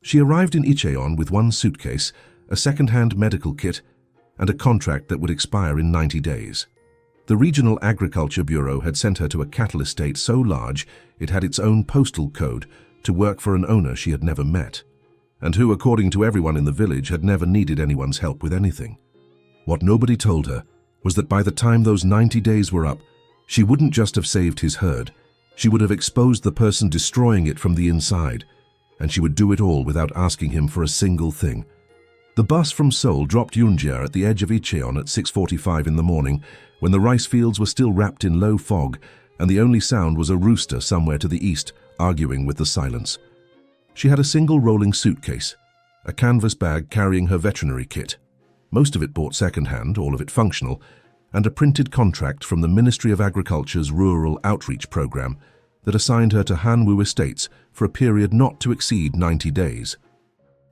She arrived in Icheon with one suitcase, a second-hand medical kit, and a contract that would expire in 90 days. The Regional Agriculture Bureau had sent her to a cattle estate so large it had its own postal code to work for an owner she had never met, and who, according to everyone in the village, had never needed anyone's help with anything. What nobody told her was that by the time those 90 days were up, she wouldn't just have saved his herd, she would have exposed the person destroying it from the inside, and she would do it all without asking him for a single thing. The bus from Seoul dropped Yoonja at the edge of Icheon at 6:45 in the morning, when the rice fields were still wrapped in low fog, and the only sound was a rooster somewhere to the east, arguing with the silence. She had a single rolling suitcase, a canvas bag carrying her veterinary kit, most of it bought second-hand, all of it functional, and a printed contract from the Ministry of Agriculture's Rural Outreach Program that assigned her to Hanwoo Estates for a period not to exceed 90 days.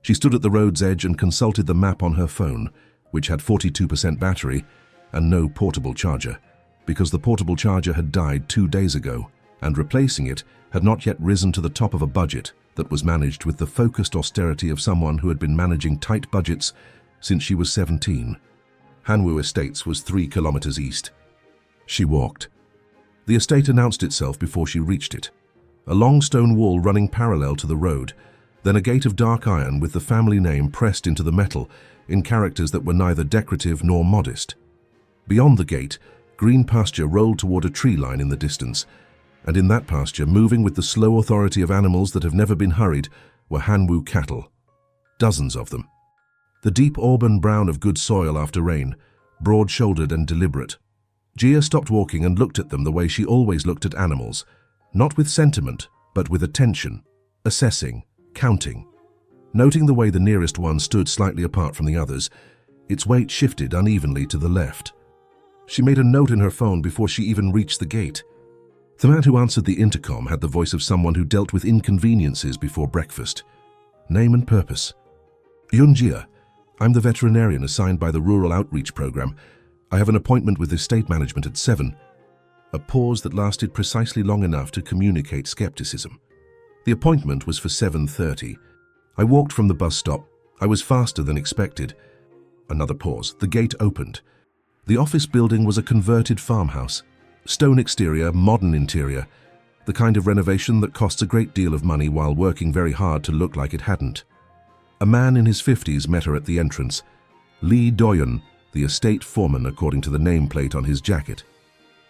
She stood at the road's edge and consulted the map on her phone, which had 42% battery and no portable charger, because the portable charger had died 2 days ago, and replacing it had not yet risen to the top of a budget that was managed with the focused austerity of someone who had been managing tight budgets since she was 17. Hanwoo Estates was 3 kilometers east. She walked. The estate announced itself before she reached it. A long stone wall running parallel to the road, then a gate of dark iron with the family name pressed into the metal in characters that were neither decorative nor modest. Beyond the gate, green pasture rolled toward a tree line in the distance, and in that pasture, moving with the slow authority of animals that have never been hurried, were Hanwoo cattle. Dozens of them. The deep auburn brown of good soil after rain, broad-shouldered and deliberate. Gia stopped walking and looked at them the way she always looked at animals, not with sentiment, but with attention, assessing, counting. Noting the way the nearest one stood slightly apart from the others, its weight shifted unevenly to the left. She made a note in her phone before she even reached the gate. The man who answered the intercom had the voice of someone who dealt with inconveniences before breakfast. Name and purpose. Yoonjia, I'm the veterinarian assigned by the Rural Outreach Program. I have an appointment with estate management at 7. A pause that lasted precisely long enough to communicate skepticism. The appointment was for 7:30. I walked from the bus stop. I was faster than expected. Another pause. The gate opened. The office building was a converted farmhouse. Stone exterior, modern interior. The kind of renovation that costs a great deal of money while working very hard to look like it hadn't. A man in his 50s met her at the entrance. Lee Doyeon, the estate foreman according to the nameplate on his jacket.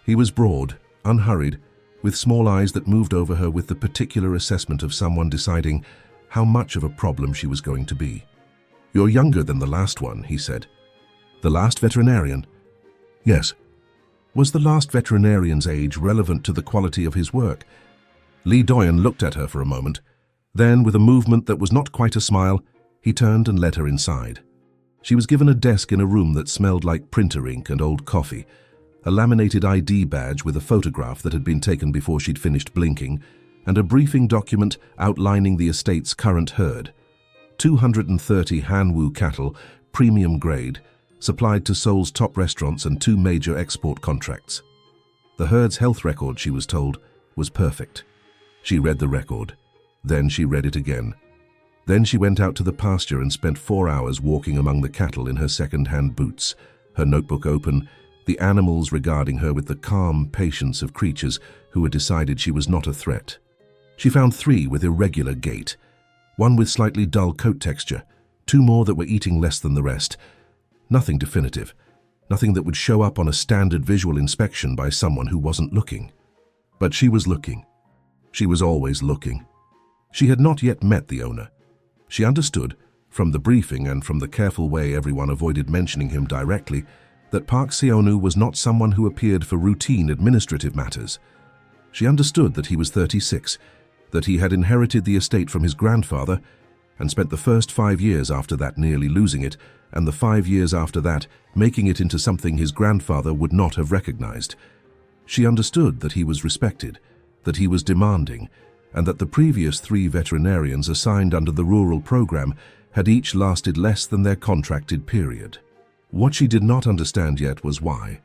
He was broad, unhurried, with small eyes that moved over her with the particular assessment of someone deciding how much of a problem she was going to be. You're younger than the last one, he said. The last veterinarian? Yes. Was the last veterinarian's age relevant to the quality of his work? Lee Doyeon looked at her for a moment. Then, with a movement that was not quite a smile, he turned and led her inside. She was given a desk in a room that smelled like printer ink and old coffee, a laminated ID badge with a photograph that had been taken before she'd finished blinking, and a briefing document outlining the estate's current herd. 230 Hanwoo cattle, premium grade, supplied to Seoul's top restaurants and 2 major export contracts. The herd's health record, she was told, was perfect. She read the record. Then she read it again. Then she went out to the pasture and spent 4 hours walking among the cattle in her second-hand boots, her notebook open, the animals regarding her with the calm patience of creatures who had decided she was not a threat. She found 3 with irregular gait, one with slightly dull coat texture, 2 more that were eating less than the rest. Nothing definitive, nothing that would show up on a standard visual inspection by someone who wasn't looking. But she was looking. She was always looking. She had not yet met the owner. She understood, from the briefing and from the careful way everyone avoided mentioning him directly, that Park Seonu was not someone who appeared for routine administrative matters. She understood that he was 36, that he had inherited the estate from his grandfather, and spent the first 5 years after that nearly losing it, and the 5 years after that making it into something his grandfather would not have recognized. She understood that he was respected, that he was demanding, and that the previous 3 veterinarians assigned under the rural program had each lasted less than their contracted period. What she did not understand yet was why.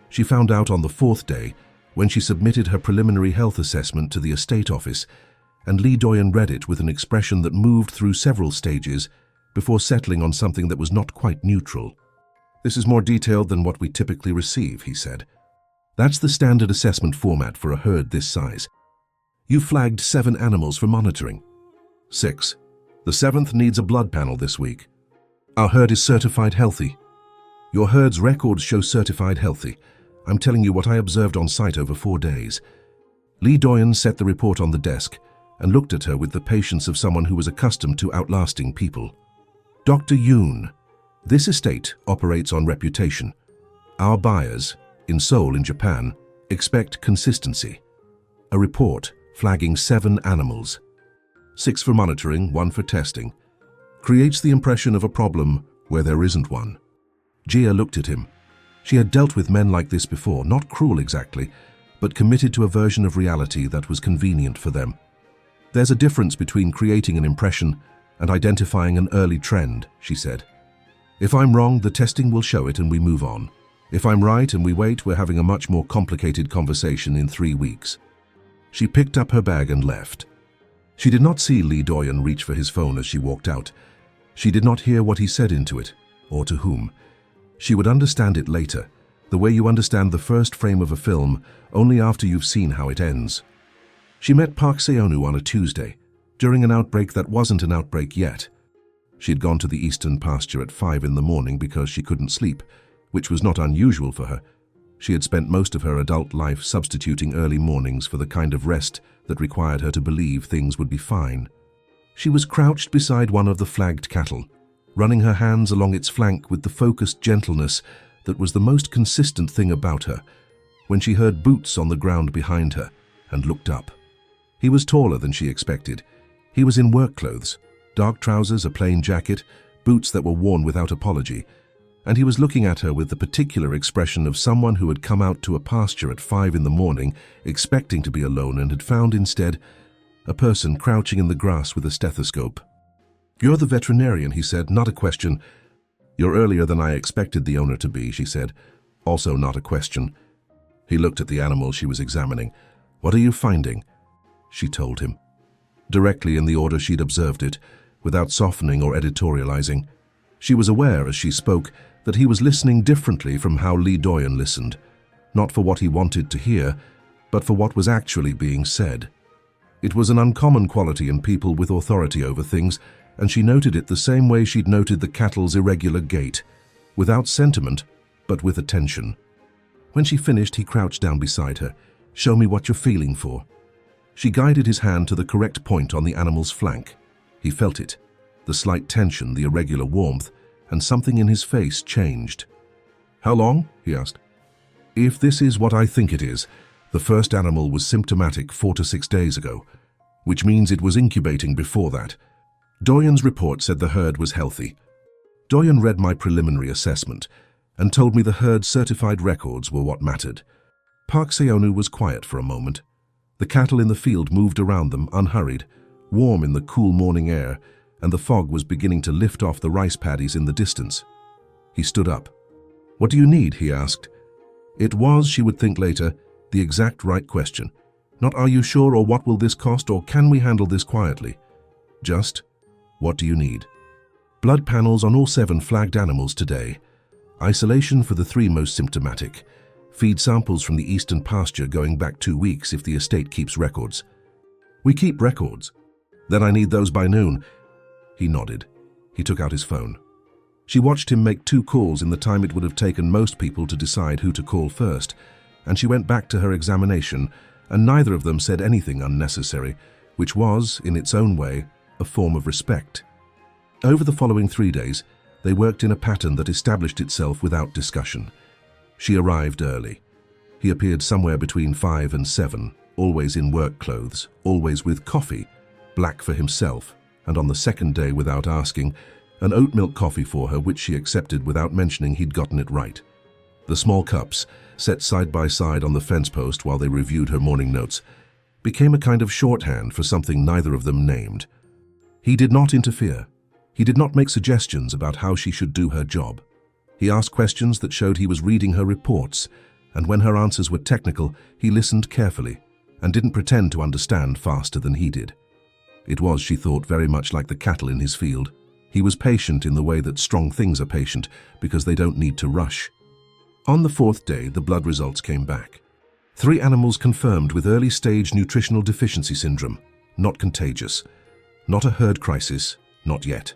She found out on the 4th day, when she submitted her preliminary health assessment to the estate office, and Lee Doyen read it with an expression that moved through several stages before settling on something that was not quite neutral. "This is more detailed than what we typically receive," he said. "That's the standard assessment format for a herd this size. You flagged 7 animals for monitoring. 6. The 7th needs a blood panel this week. Our herd is certified healthy. Your herd's records show certified healthy. I'm telling you what I observed on site over 4 days." Lee Doyen set the report on the desk and looked at her with the patience of someone who was accustomed to outlasting people. "Dr. Yoon, this estate operates on reputation. Our buyers, in Seoul in Japan, expect consistency. A report flagging 7 animals, 6 for monitoring, 1 for testing, creates the impression of a problem where there isn't one." Jia looked at him. She had dealt with men like this before, not cruel exactly, but committed to a version of reality that was convenient for them. "There's a difference between creating an impression and identifying an early trend," she said. "If I'm wrong, the testing will show it and we move on. If I'm right and we wait, we're having a much more complicated conversation in 3 weeks. She picked up her bag and left. She did not see Lee Doyen reach for his phone as she walked out. She did not hear what he said into it, or to whom. She would understand it later, the way you understand the first frame of a film only after you've seen how it ends. She met Park Seonu on a Tuesday, during an outbreak that wasn't an outbreak yet. She had gone to the eastern pasture at 5 in the morning because she couldn't sleep, which was not unusual for her. She had spent most of her adult life substituting early mornings for the kind of rest that required her to believe things would be fine. She was crouched beside one of the flagged cattle, running her hands along its flank with the focused gentleness that was the most consistent thing about her, when she heard boots on the ground behind her and looked up. He was taller than she expected. He was in work clothes, dark trousers, a plain jacket, boots that were worn without apology, and he was looking at her with the particular expression of someone who had come out to a pasture at 5 in the morning expecting to be alone and had found instead a person crouching in the grass with a stethoscope. "You're the veterinarian," he said, "not a question." "You're earlier than I expected the owner to be," she said, also not a question. He looked at the animal she was examining. "What are you finding?" She told him, directly in the order she'd observed it, without softening or editorializing. She was aware as she spoke that he was listening differently from how Lee Doyen listened, not for what he wanted to hear, but for what was actually being said. It was an uncommon quality in people with authority over things, and she noted it the same way she'd noted the cattle's irregular gait, without sentiment, but with attention. When she finished, he crouched down beside her. "Show me what you're feeling for." She guided his hand to the correct point on the animal's flank. He felt it, the slight tension, the irregular warmth, and something in his face changed. "How long?" he asked. "If this is what I think it is, the first animal was symptomatic 4 to 6 days ago, which means it was incubating before that. Doyen's report said the herd was healthy. Doyen read my preliminary assessment and told me the herd's certified records were what mattered." Park Seonu was quiet for a moment. The cattle in the field moved around them, unhurried, warm in the cool morning air, and the fog was beginning to lift off the rice paddies in the distance. He stood up. "What do you need?" he asked. It was, she would think later, the exact right question. Not "are you sure" or "what will this cost" or "can we handle this quietly?" Just, "what do you need?" Blood panels on all 7 flagged animals today. Isolation for the 3 most symptomatic. Feed samples from the eastern pasture going back 2 weeks if the estate keeps records. "We keep records." "Then I need those by noon." He nodded. He took out his phone. She watched him make 2 calls in the time it would have taken most people to decide who to call first, and she went back to her examination, and neither of them said anything unnecessary, which was, in its own way, a form of respect. Over the following 3 days, they worked in a pattern that established itself without discussion. She arrived early. He appeared somewhere between 5 and 7, always in work clothes, always with coffee, black for himself, and on the second day, without asking, an oat milk coffee for her, which she accepted without mentioning he'd gotten it right. The small cups, set side by side on the fence post while they reviewed her morning notes, became a kind of shorthand for something neither of them named. He did not interfere. He did not make suggestions about how she should do her job. He asked questions that showed he was reading her reports, and when her answers were technical, he listened carefully and didn't pretend to understand faster than he did. It was, she thought, very much like the cattle in his field. He was patient in the way that strong things are patient, because they don't need to rush. On the fourth day, the blood results came back. 3 animals confirmed with early-stage nutritional deficiency syndrome. Not contagious. Not a herd crisis, not yet.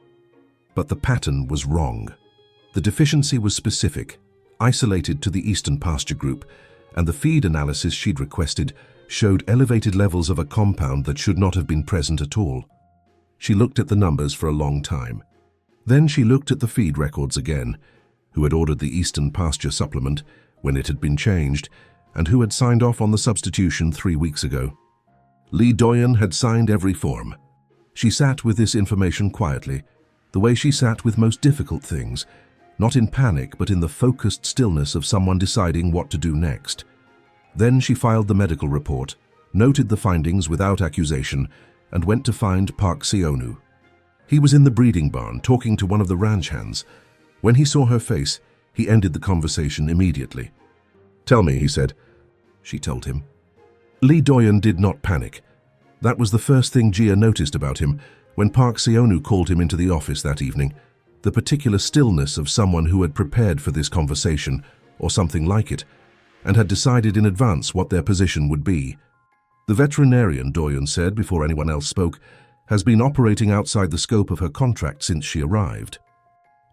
But the pattern was wrong. The deficiency was specific, isolated to the eastern pasture group, and the feed analysis she'd requested showed elevated levels of a compound that should not have been present at all. She looked at the numbers for a long time. Then she looked at the feed records again, who had ordered the eastern pasture supplement when it had been changed, and who had signed off on the substitution 3 weeks ago. Lee Doyen had signed every form. She sat with this information quietly, the way she sat with most difficult things, not in panic but in the focused stillness of someone deciding what to do next. Then she filed the medical report, noted the findings without accusation, and went to find Park Seonu. He was in the breeding barn talking to one of the ranch hands. When he saw her face, he ended the conversation immediately. "Tell me," he said. She told him. Lee Doyen did not panic. That was the first thing Jia noticed about him when Park Seonu called him into the office that evening. The particular stillness of someone who had prepared for this conversation, or something like it, and had decided in advance what their position would be. The veterinarian, Doyen said before anyone else spoke, has been operating outside the scope of her contract since she arrived.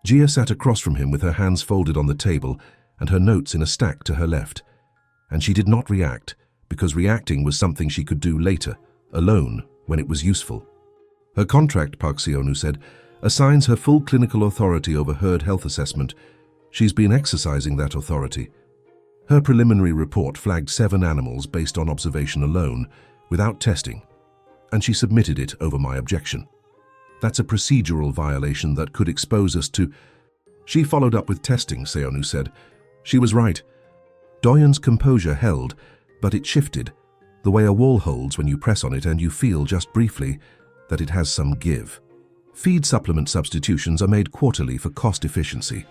Jia sat across from him with her hands folded on the table and her notes in a stack to her left. And she did not react, because reacting was something she could do later, alone, when it was useful. Her contract, Park Seonu said, assigns her full clinical authority over herd health assessment. She's been exercising that authority. Her preliminary report flagged 7 animals based on observation alone, without testing, and she submitted it over my objection. That's a procedural violation that could expose us to... She followed up with testing, Seonu said. She was right. Doyen's composure held, but it shifted, the way a wall holds when you press on it and you feel just briefly that it has some give. Feed supplement substitutions are made quarterly for cost efficiency.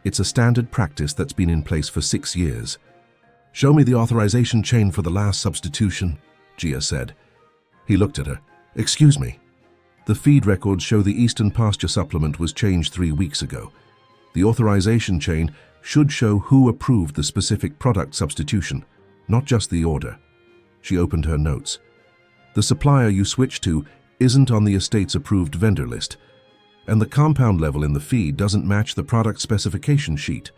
It's a standard practice that's been in place for 6 years. "Show me the authorization chain for the last substitution," Jia said. He looked at her. "Excuse me." The feed records show the Eastern Pasture supplement was changed 3 weeks ago. The authorization chain should show who approved the specific product substitution, not just the order. She opened her notes. The supplier you switched to isn't on the estate's approved vendor list, and the compound level in the feed doesn't match the product specification sheet,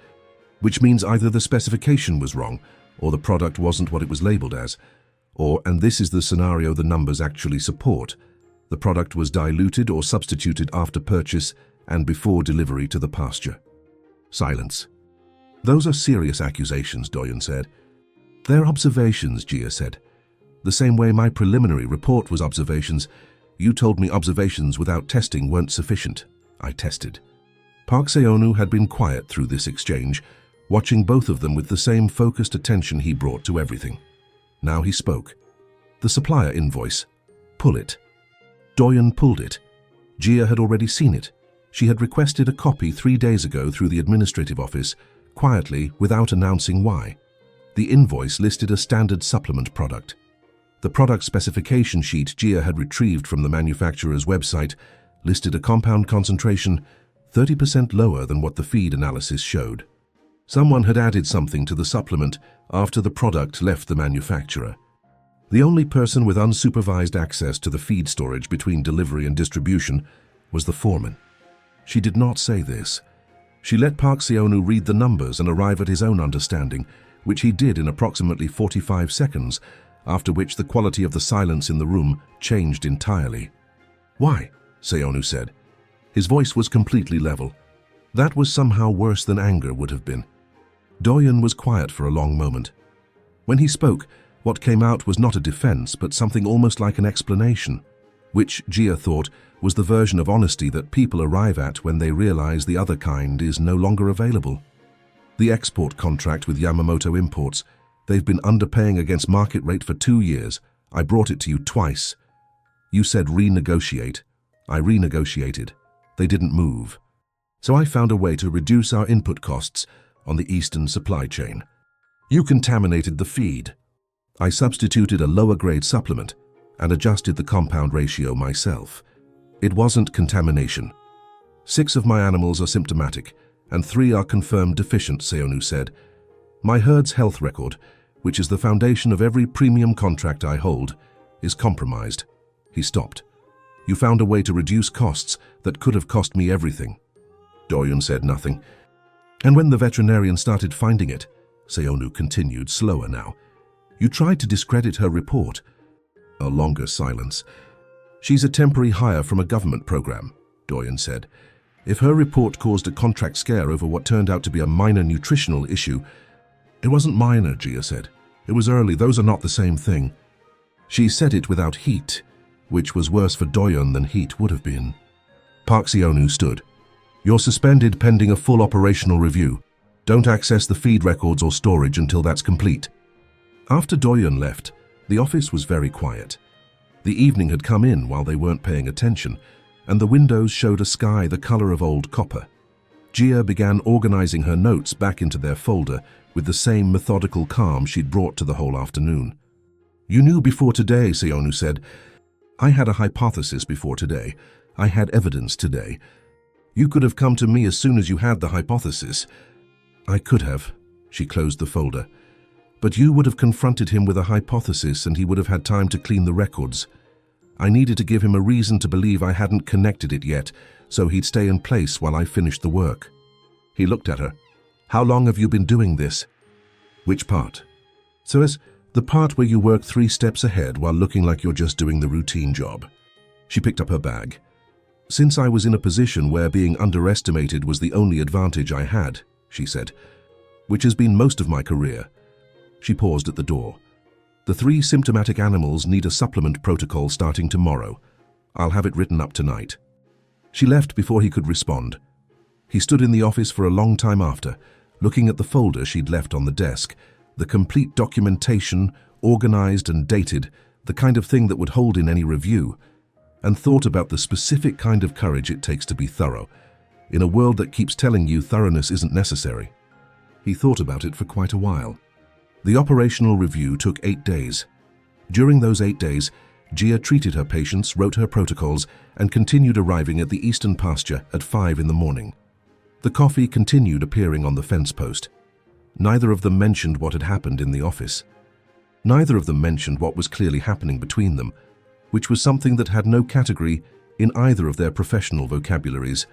which means either the specification was wrong or the product wasn't what it was labeled as, or, and this is the scenario the numbers actually support, the product was diluted or substituted after purchase and before delivery to the pasture. Silence. "Those are serious accusations," Doyen said. "They're observations," Jia said. "The same way my preliminary report was observations. You told me observations without testing weren't sufficient. I tested." Park Seonu had been quiet through this exchange, watching both of them with the same focused attention he brought to everything. Now he spoke. "The supplier invoice. Pull it." Doyen pulled it. Jia had already seen it. She had requested a copy 3 days ago through the administrative office, quietly, without announcing why. The invoice listed a standard supplement product. The product specification sheet Jia had retrieved from the manufacturer's website listed a compound concentration 30% lower than what the feed analysis showed. Someone had added something to the supplement after the product left the manufacturer. The only person with unsupervised access to the feed storage between delivery and distribution was the foreman. She did not say this. She let Park Seonu read the numbers and arrive at his own understanding, which he did in approximately 45 seconds, after which the quality of the silence in the room changed entirely. "Why?" Seonu said. His voice was completely level. That was somehow worse than anger would have been. Doyen was quiet for a long moment. When he spoke, what came out was not a defense, but something almost like an explanation, which Jia thought was the version of honesty that people arrive at when they realize the other kind is no longer available. "The export contract with Yamamoto Imports. They've been underpaying against market rate for 2 years. I brought it to you twice. You said renegotiate. I renegotiated. They didn't move. So I found a way to reduce our input costs on the eastern supply chain. You contaminated the feed. I substituted a lower grade supplement. and adjusted the compound ratio myself. It wasn't contamination. 6 of my animals are symptomatic, and 3 are confirmed deficient, Seonu said. My herd's health record, which is the foundation of every premium contract I hold, is compromised. He stopped. You found a way to reduce costs that could have cost me everything. Doryun said nothing. And when the veterinarian started finding it, Seonu continued, slower now, you tried to discredit her report. A longer silence. She's a temporary hire from a government program, Doryun said. If her report caused a contract scare over what turned out to be a minor nutritional issue, it wasn't minor, Jia said. It was early. Those are not the same thing. She said it without heat, which was worse for Doryun than heat would have been. Park Seonu stood. You're suspended pending a full operational review. Don't access the feed records or storage until that's complete. After Doryun left, the office was very quiet. The evening had come in while they weren't paying attention, and the windows showed a sky the color of old copper. Jia began organizing her notes back into their folder with the same methodical calm she'd brought to the whole afternoon. You knew before today, Seonu said. I had a hypothesis before today. I had evidence today. You could have come to me as soon as you had the hypothesis. I could have. She closed the folder. But you would have confronted him with a hypothesis and he would have had time to clean the records. I needed to give him a reason to believe I hadn't connected it yet, so he'd stay in place while I finished the work. He looked at her. How long have you been doing this? Which part? So as the part where you work 3 steps ahead while looking like you're just doing the routine job. She picked up her bag. Since I was in a position where being underestimated was the only advantage I had, she said, which has been most of my career. She paused at the door. The 3 symptomatic animals need a supplement protocol starting tomorrow. I'll have it written up tonight. She left before he could respond. He stood in the office for a long time after, looking at the folder she'd left on the desk, the complete documentation, organized and dated, the kind of thing that would hold in any review, and thought about the specific kind of courage it takes to be thorough, in a world that keeps telling you thoroughness isn't necessary. He thought about it for quite a while. The operational review took 8 days. During those 8 days, Jia treated her patients, wrote her protocols, and continued arriving at the eastern pasture at 5 in the morning. The coffee continued appearing on the fence post. Neither of them mentioned what had happened in the office. Neither of them mentioned what was clearly happening between them, which was something that had no category in either of their professional vocabularies,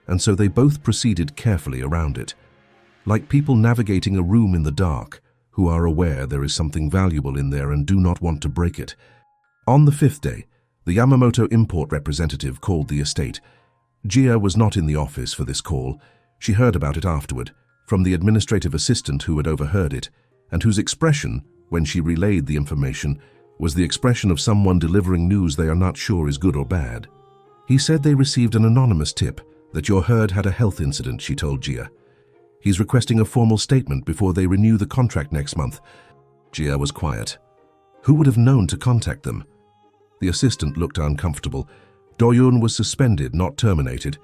and so they both proceeded carefully around it, like people navigating a room in the dark, who are aware there is something valuable in there and do not want to break it. On the 5th day, the Yamamoto import representative called the estate. Jia was not in the office for this call. She heard about it afterward, from the administrative assistant who had overheard it, and whose expression, when she relayed the information, was the expression of someone delivering news they are not sure is good or bad. He said they received an anonymous tip that your herd had a health incident, she told Jia. He's requesting a formal statement before they renew the contract next month. Jia was quiet. Who would have known to contact them? The assistant looked uncomfortable. Doryun was suspended, not terminated.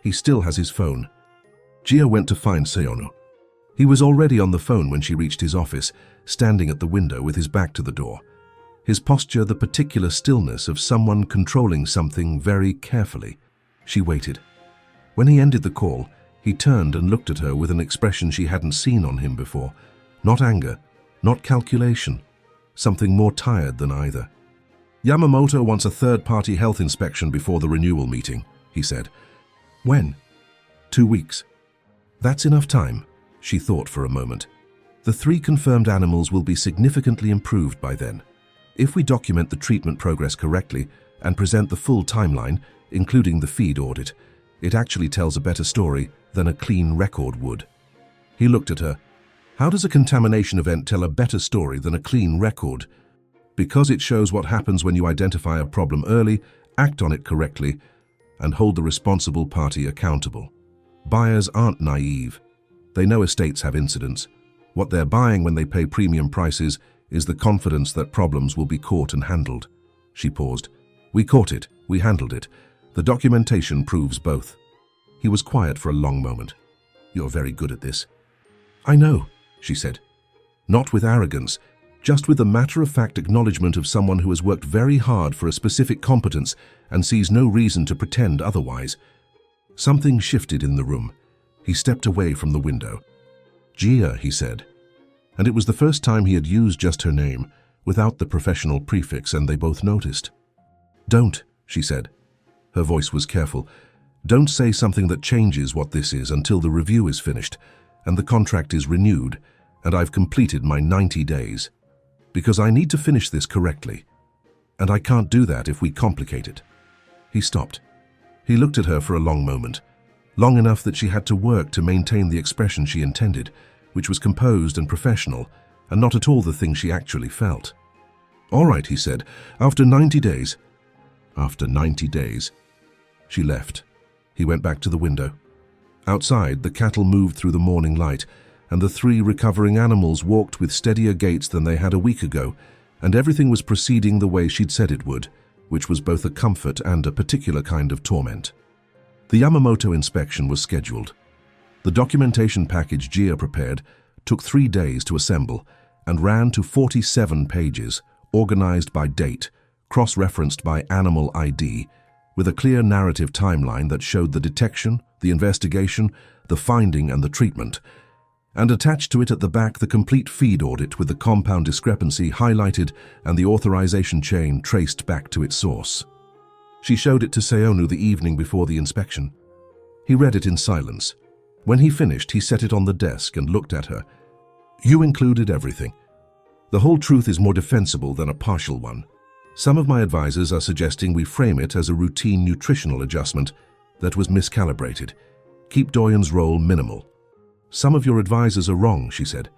He still has his phone. Jia went to find Seonu. He was already on the phone when she reached his office, standing at the window with his back to the door. His posture the particular stillness of someone controlling something very carefully. She waited. When he ended the call, he turned and looked at her with an expression she hadn't seen on him before. Not anger, not calculation. Something more tired than either. Yamamoto wants a third-party health inspection before the renewal meeting, he said. When? 2 weeks. That's enough time, she thought for a moment. The 3 confirmed animals will be significantly improved by then. If we document the treatment progress correctly and present the full timeline, including the feed audit, it actually tells a better story than a clean record would. He looked at her. How does a contamination event tell a better story than a clean record? Because it shows what happens when you identify a problem early, act on it correctly, and hold the responsible party accountable. Buyers aren't naive. They know estates have incidents. What they're buying when they pay premium prices is the confidence that problems will be caught and handled. She paused. We caught it. We handled it. The documentation proves both. He was quiet for a long moment. You're very good at this. I know, she said. Not with arrogance. just with the matter-of-fact acknowledgement of someone who has worked very hard for a specific competence and sees no reason to pretend otherwise. Something shifted in the room. He stepped away from the window. "Gia," he said. And it was the first time he had used just her name, without the professional prefix, and they both noticed. "Don't," she said. Her voice was careful. "Don't say something that changes what this is until the review is finished, and the contract is renewed, and I've completed my 90 days. Because I need to finish this correctly. And I can't do that if we complicate it." He stopped. He looked at her for a long moment, long enough that she had to work to maintain the expression she intended, which was composed and professional, and not at all the thing she actually felt. "All right," he said, "after 90 days. After 90 days. She left. He went back to the window. Outside, the cattle moved through the morning light, and the 3 recovering animals walked with steadier gaits than they had a week ago, and everything was proceeding the way she'd said it would, which was both a comfort and a particular kind of torment. The Yamamoto inspection was scheduled. The documentation package Gia prepared took 3 days to assemble and ran to 47 pages, organized by date, cross-referenced by animal ID, with a clear narrative timeline that showed the detection, the investigation, the finding, and the treatment, and attached to it at the back the complete feed audit with the compound discrepancy highlighted and the authorization chain traced back to its source. She showed it to Seonu the evening before the inspection. He read it in silence. When he finished, he set it on the desk and looked at her. "You included everything. The whole truth is more defensible than a partial one. Some of my advisors are suggesting we frame it as a routine nutritional adjustment that was miscalibrated. Keep Doyen's role minimal." "Some of your advisors are wrong," she said.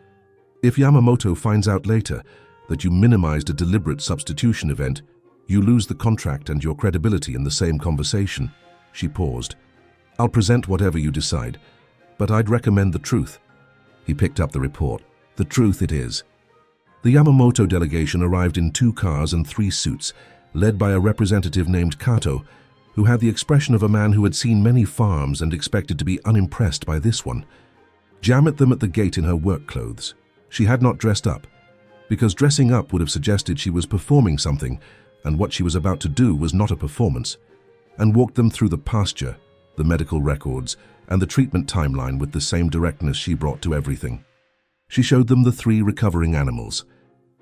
"If Yamamoto finds out later that you minimized a deliberate substitution event, you lose the contract and your credibility in the same conversation." She paused. "I'll present whatever you decide, but I'd recommend the truth." He picked up the report. "The truth it is." The Yamamoto delegation arrived in 2 cars and 3 suits, led by a representative named Kato, who had the expression of a man who had seen many farms and expected to be unimpressed by this one. Gia met them at the gate in her work clothes. She had not dressed up, because dressing up would have suggested she was performing something, and what she was about to do was not a performance, and walked them through the pasture, the medical records, and the treatment timeline with the same directness she brought to everything. She showed them the 3 recovering animals.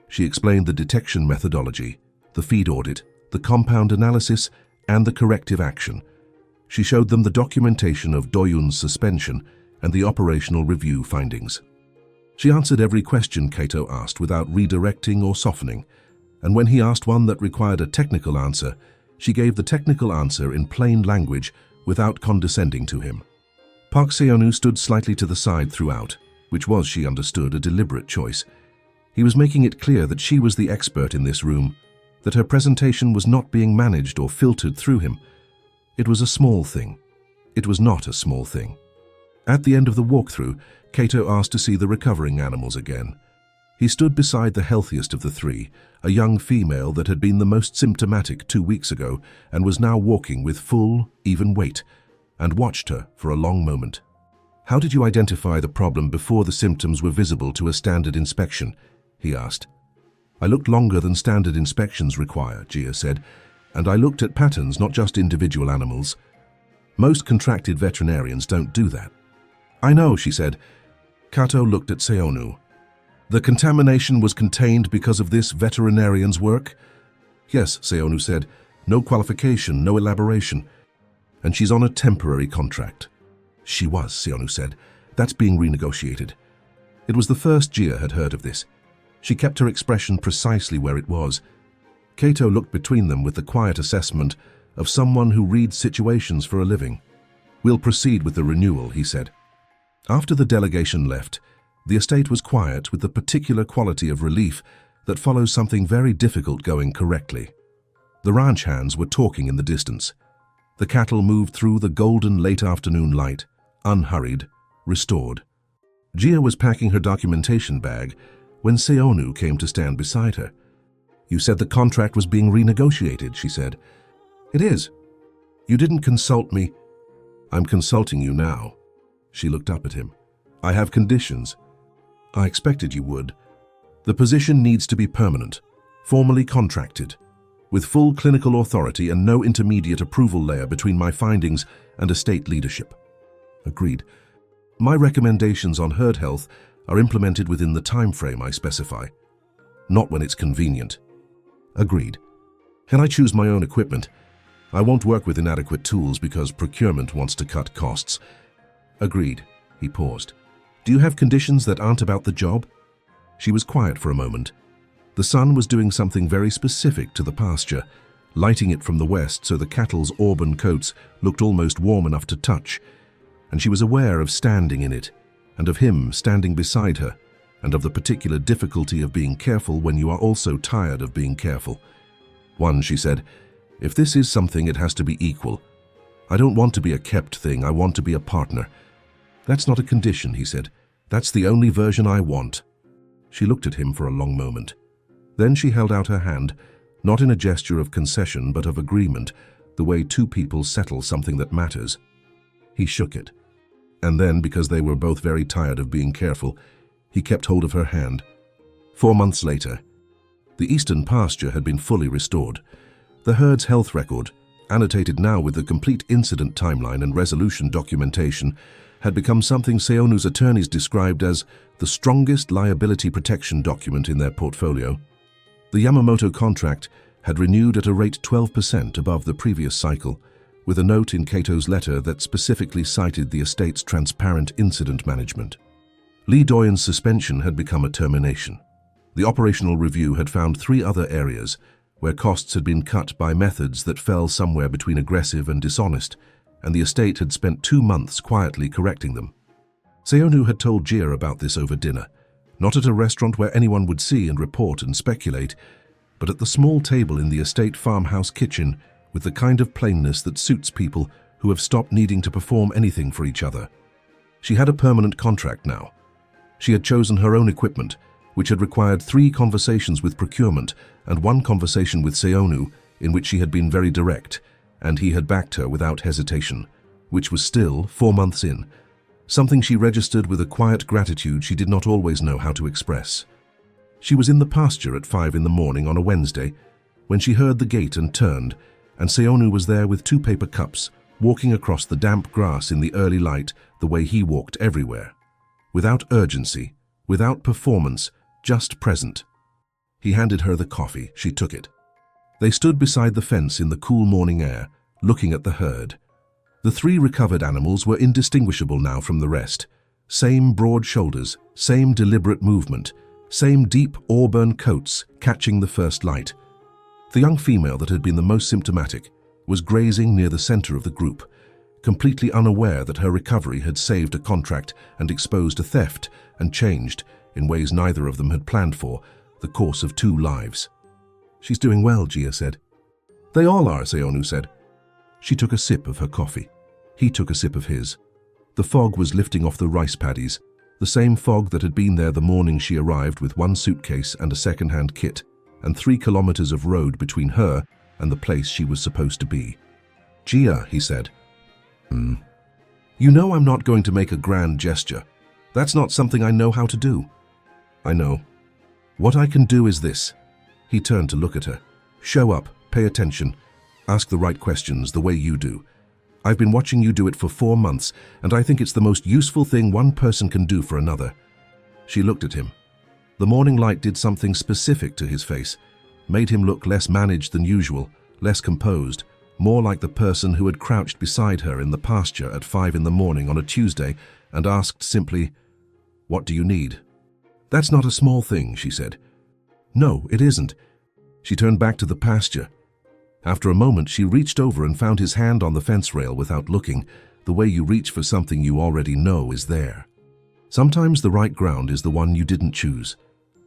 She explained the detection methodology, the feed audit, the compound analysis, and the corrective action. She showed them the documentation of Doyun's suspension and the operational review findings. She answered every question Kato asked without redirecting or softening, and when he asked one that required a technical answer, she gave the technical answer in plain language without condescending to him. Park Seonu stood slightly to the side throughout, which was, she understood, a deliberate choice. He was making it clear that she was the expert in this room, that her presentation was not being managed or filtered through him. It was a small thing. It was not a small thing. At the end of the walkthrough, Kato asked to see the recovering animals again. He stood beside the healthiest of the 3, a young female that had been the most symptomatic 2 weeks ago and was now walking with full, even weight, and watched her for a long moment. "How did you identify the problem before the symptoms were visible to a standard inspection?" he asked. "I looked longer than standard inspections require," Gia said, "and I looked at patterns, not just individual animals. Most contracted veterinarians don't do that." "I know," she said. Kato looked at Seonu. "The contamination was contained because of this veterinarian's work?" "Yes," Seonu said. "No qualification, no elaboration. And she's on a temporary contract." "She was," Seonu said. "That's being renegotiated." It was the first Gia had heard of this. She kept her expression precisely where it was. Kato looked between them with the quiet assessment of someone who reads situations for a living. "We'll proceed with the renewal," he said. After the delegation left, the estate was quiet with the particular quality of relief that follows something very difficult going correctly. The ranch hands were talking in the distance. The cattle moved through the golden late afternoon light, unhurried, restored. Gia was packing her documentation bag when Seonu came to stand beside her. "You said the contract was being renegotiated," she said. "It is. You didn't consult me." "I'm consulting you now." She looked up at him. "I have conditions." "I expected you would." The position needs to be permanent, formally contracted, with full clinical authority and no intermediate approval layer between my findings and estate leadership. Agreed. My recommendations on herd health are implemented within the time frame I specify, not when it's convenient. Agreed. Can I choose my own equipment? I won't work with inadequate tools because procurement wants to cut costs. Agreed. He paused. Do you have conditions that aren't about the job? She was quiet for a moment. The sun was doing something very specific to the pasture, lighting it from the west so the cattle's auburn coats looked almost warm enough to touch, and she was aware of standing in it, and of him standing beside her, and of the particular difficulty of being careful when you are also tired of being careful. One, she said, if this is something, it has to be equal. I don't want to be a kept thing, I want to be a partner. That's not a condition, he said. That's the only version I want. She looked at him for a long moment. Then she held out her hand, not in a gesture of concession but of agreement, the way two people settle something that matters. He shook it. And then, because they were both very tired of being careful, he kept hold of her hand. 4 months later, the eastern pasture had been fully restored. The herd's health record, annotated now with the complete incident timeline and resolution documentation, had become something Seonu's attorneys described as the strongest liability protection document in their portfolio. The Yamamoto contract had renewed at a rate 12% above the previous cycle, with a note in Kato's letter that specifically cited the estate's transparent incident management. Lee Doyen's suspension had become a termination. The operational review had found 3 other areas where costs had been cut by methods that fell somewhere between aggressive and dishonest, and the estate had spent 2 months quietly correcting them. Seonu had told Jia about this over dinner, not at a restaurant where anyone would see and report and speculate, but at the small table in the estate farmhouse kitchen with the kind of plainness that suits people who have stopped needing to perform anything for each other. She had a permanent contract now. She had chosen her own equipment, which had required 3 conversations with procurement and 1 conversation with Seonu, in which she had been very direct, and he had backed her without hesitation, which was still 4 months in, something she registered with a quiet gratitude she did not always know how to express. She was in the pasture at 5 in the morning on a Wednesday, when she heard the gate and turned, and Seonu was there with 2 paper cups, walking across the damp grass in the early light the way he walked everywhere. Without urgency, without performance, just present. He handed her the coffee. She took it. They stood beside the fence in the cool morning air, looking at the herd. The 3 recovered animals were indistinguishable now from the rest. Same broad shoulders, same deliberate movement, same deep auburn coats catching the first light. The young female that had been the most symptomatic was grazing near the center of the group, completely unaware that her recovery had saved a contract and exposed a theft and changed, in ways neither of them had planned for, the course of 2 lives. She's doing well, Jia said. They all are, Seonu said. She took a sip of her coffee. He took a sip of his. The fog was lifting off the rice paddies, the same fog that had been there the morning she arrived with 1 suitcase and a second-hand kit, and 3 kilometers of road between her and the place she was supposed to be. Jia, he said. You know I'm not going to make a grand gesture. That's not something I know how to do. I know. What I can do is this. He turned to look at her. Show up, pay attention, ask the right questions the way you do. I've been watching you do it for 4 months, and I think it's the most useful thing one person can do for another. She looked at him. The morning light did something specific to his face, made him look less managed than usual, less composed, more like the person who had crouched beside her in the pasture at 5 in the morning on a Tuesday and asked simply, "What do you need?" "That's not a small thing," she said. "No, it isn't." She turned back to the pasture. After a moment, she reached over and found his hand on the fence rail without looking, the way you reach for something you already know is there. Sometimes the right ground is the one you didn't choose.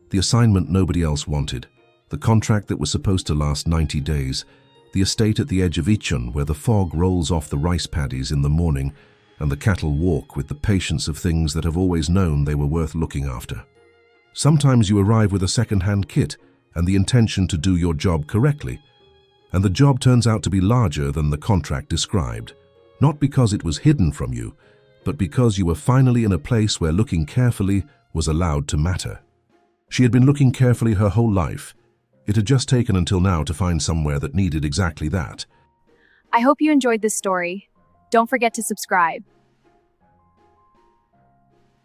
The assignment nobody else wanted. The contract that was supposed to last 90 days. The estate at the edge of Ichon where the fog rolls off the rice paddies in the morning and the cattle walk with the patience of things that have always known they were worth looking after. Sometimes you arrive with a second-hand kit and the intention to do your job correctly, and the job turns out to be larger than the contract described, not because it was hidden from you, but because you were finally in a place where looking carefully was allowed to matter. She had been looking carefully her whole life. It had just taken until now to find somewhere that needed exactly that. I hope you enjoyed this story. Don't forget to subscribe.